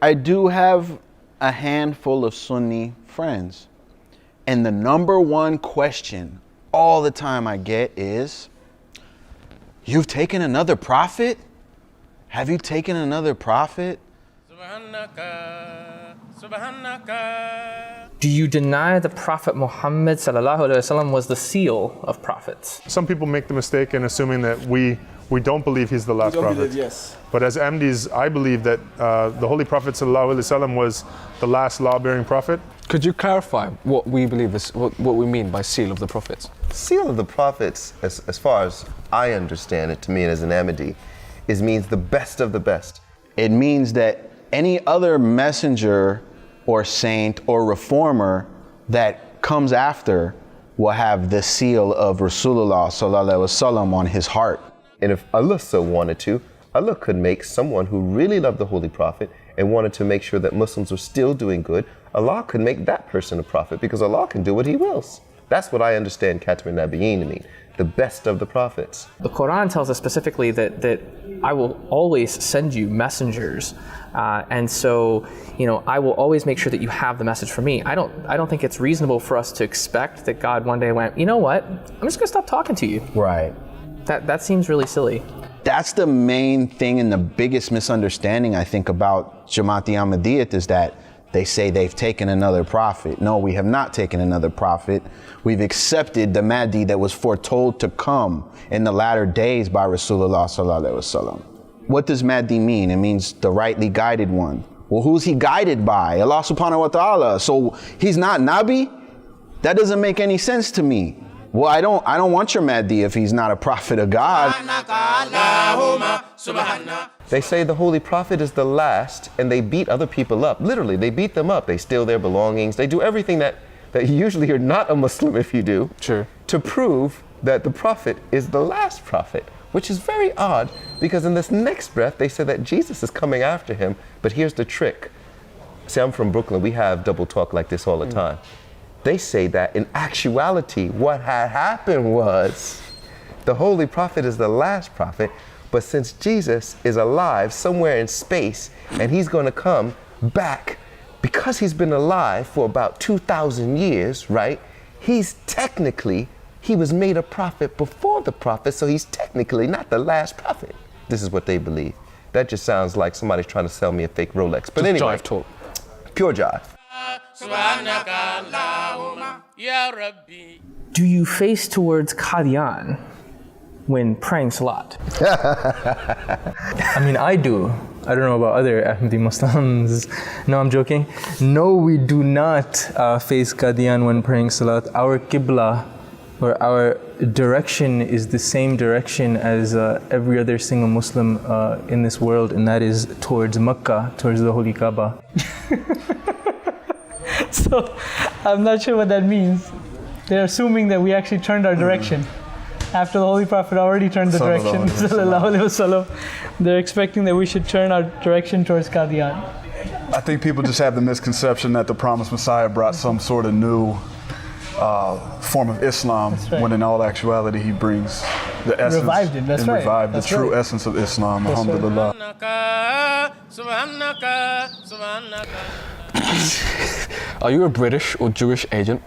I do have a handful of Sunni friends. And the number one question all the time I get is, you've taken another prophet? Have you taken another prophet? Do you deny the Prophet Muhammad ﷺ was the seal of prophets? Some people make the mistake in assuming that we don't believe he's the last prophet. Yes. But as Ahmadis, I believe that the Holy Prophet ﷺ was the last law-bearing prophet. Could you clarify what we believe is, what we mean by seal of the prophets? Seal of the prophets, as far as I understand it, to me as an Ahmadi, means the best of the best. It means that any other messenger or saint or reformer that comes after will have the seal of Rasulullah sallallahu alaihi wasallam on his heart. And if Allah so wanted to, Allah could make someone who really loved the Holy Prophet and wanted to make sure that Muslims were still doing good, Allah could make that person a prophet, because Allah can do what he wills. That's what I understand Khatam al-Nabiyyin to mean, the best of the prophets. The Quran tells us specifically that I will always send you messengers, and so I will always make sure that you have the message from me. I don't think it's reasonable for us to expect that God one day went, you know what, I'm just gonna stop talking to you. Right. That seems really silly. That's the main thing and the biggest misunderstanding I think about Jamaat-e Ahmadiyyat is that they say they've taken another prophet. No, we have not taken another prophet. We've accepted the Mahdi that was foretold to come in the latter days by Rasulullah sallallahu alaihi wasallam. What does Mahdi mean? It means the rightly guided one. Well, who's he guided by? Allah subhanahu wa ta'ala. So he's not Nabi? That doesn't make any sense to me. Well, I don't want your Mahdi if he's not a prophet of God. They say the Holy Prophet is the last, and they beat other people up. Literally, they beat them up. They steal their belongings. They do everything that usually you're not a Muslim if you do, Sure. to prove that the Prophet is the last prophet, which is very odd, because in this next breath, they say that Jesus is coming after him. But here's the trick. See, I'm from Brooklyn. We have double talk like this all the time. They say that in actuality, what had happened was the Holy Prophet is the last prophet, but since Jesus is alive somewhere in space and he's going to come back, because he's been alive for about 2,000 years, right? He was made a prophet before the prophet, so he's technically not the last prophet. This is what they believe. That just sounds like somebody's trying to sell me a fake Rolex. But Just anyway, jive talk. Pure jive. Do you face towards Qadian when praying Salat? I mean, I do. I don't know about other Ahmadi Muslims. No, I'm joking. No, we do not face Qadian when praying Salat. Our Qibla, or our direction, is the same direction as every other single Muslim in this world, and that is towards Makkah, towards the Holy Kaaba. So, I'm not sure what that means. They're assuming that we actually turned our direction. After the Holy Prophet already turned the direction, sallallahu alaihi wasallam, they're expecting that we should turn our direction towards Qadian. I think people just have the misconception that the promised Messiah brought some sort of new form of Islam, when in all actuality he brings the essence, revived it. That's and right. revived That's the true right. essence of Islam. Alhamdulillah. Are you a British or Jewish agent?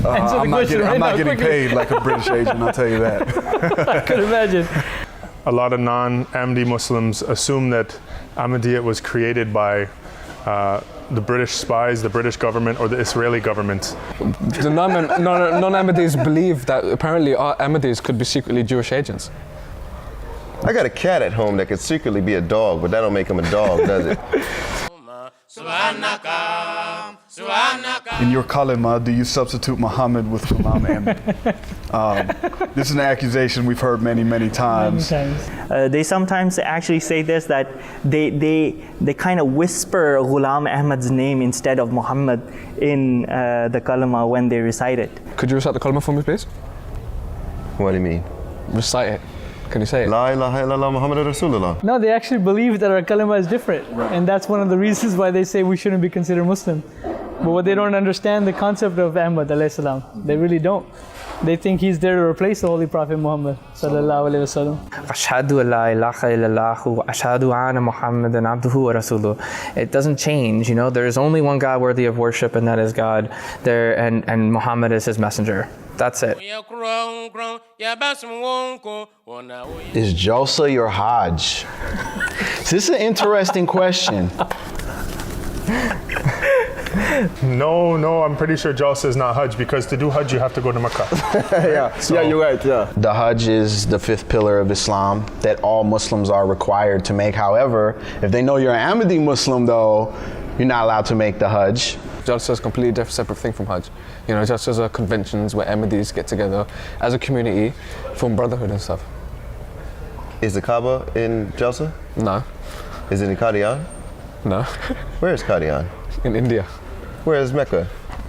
I'm not getting paid like a British agent, I'll tell you that. I could imagine. A lot of non-Ahmadi Muslims assume that Ahmadiyyat was created by the British spies, the British government, or the Israeli government. The non-Ahmadis believe that apparently our Ahmadis could be secretly Jewish agents. I got a cat at home that could secretly be a dog, but that don't make him a dog, does it? In your kalima, do you substitute Muhammad with Ghulam Ahmad? This is an accusation we've heard many, many times. They sometimes actually say this, that they kind of whisper Ghulam Ahmad's name instead of Muhammad in the kalima when they recite it. Could you recite the kalima for me, please? What do you mean? Recite it. Can you say it? La ilaha illallah Muhammadur Rasulullah. No, they actually believe that our kalima is different. And that's one of the reasons why they say we shouldn't be considered Muslim. But what they don't understand the concept of Ahmad alayhi salam. They really don't. They think he's there to replace the Holy Prophet Muhammad sallallahu alaihi wasallam. Ashhadu an la ilaha illallah wa ashhadu anna Muhammadan abduhu wa rasuluh. It doesn't change, you know. There is only one God worthy of worship, and that is God. And Muhammad is his messenger. That's it. Is Jalsa your Hajj? This is an interesting question. No, I'm pretty sure Jalsa is not Hajj, because to do Hajj you have to go to Mecca. Yeah, you're right. Yeah. The Hajj is the fifth pillar of Islam that all Muslims are required to make. However, if they know you're an Ahmadi Muslim, though, you're not allowed to make the Hajj. Jalsa is a completely different, separate thing from Hajj. You know, Jalsas are conventions where Ahmadis get together as a community, form brotherhood and stuff. Is the Kaaba in Jalsa? No. Is it in Qadian? No. Where is Qadian? In India. Where is Mecca?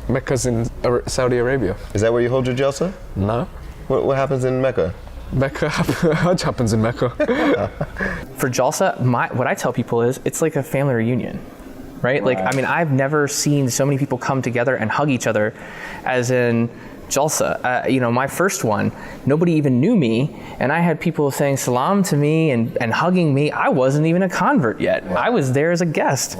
Mecca's in Saudi Arabia. Is that where you hold your Jalsa? No. What happens in Mecca? Hajj happens in Mecca. For Jalsa, what I tell people is it's like a family reunion, right? Like, I mean, I've never seen so many people come together and hug each other as in Jalsa. You know, my first one, nobody even knew me, and I had people saying salam to me and hugging me. I wasn't even a convert yet. I was there as a guest.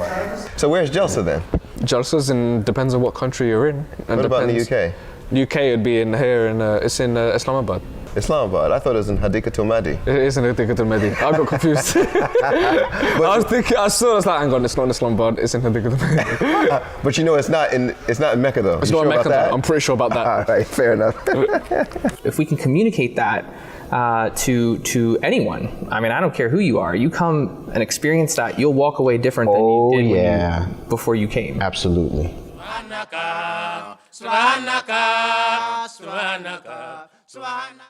So where's Jalsa then? Jalsa's depends on what country you're in. What about in the UK? UK would be in here, and it's in Islamabad. Islamabad. I thought it was in Hadikatul Mahdi. It is in Hadikatul Mahdi. I got confused. I was thinking, I was like, hang on, it's not in Islamabad, it's in Hadikatul Mahdi. But you know, it's not in Mecca though. It's You not in sure Mecca about that? though. I'm pretty sure about that. All right, fair enough. If we can communicate that to anyone, I mean, I don't care who you are, you come and experience that, you'll walk away different than you did when before you came. Absolutely. Subhanaka, Subhanaka, Subhanaka, Subhanaka.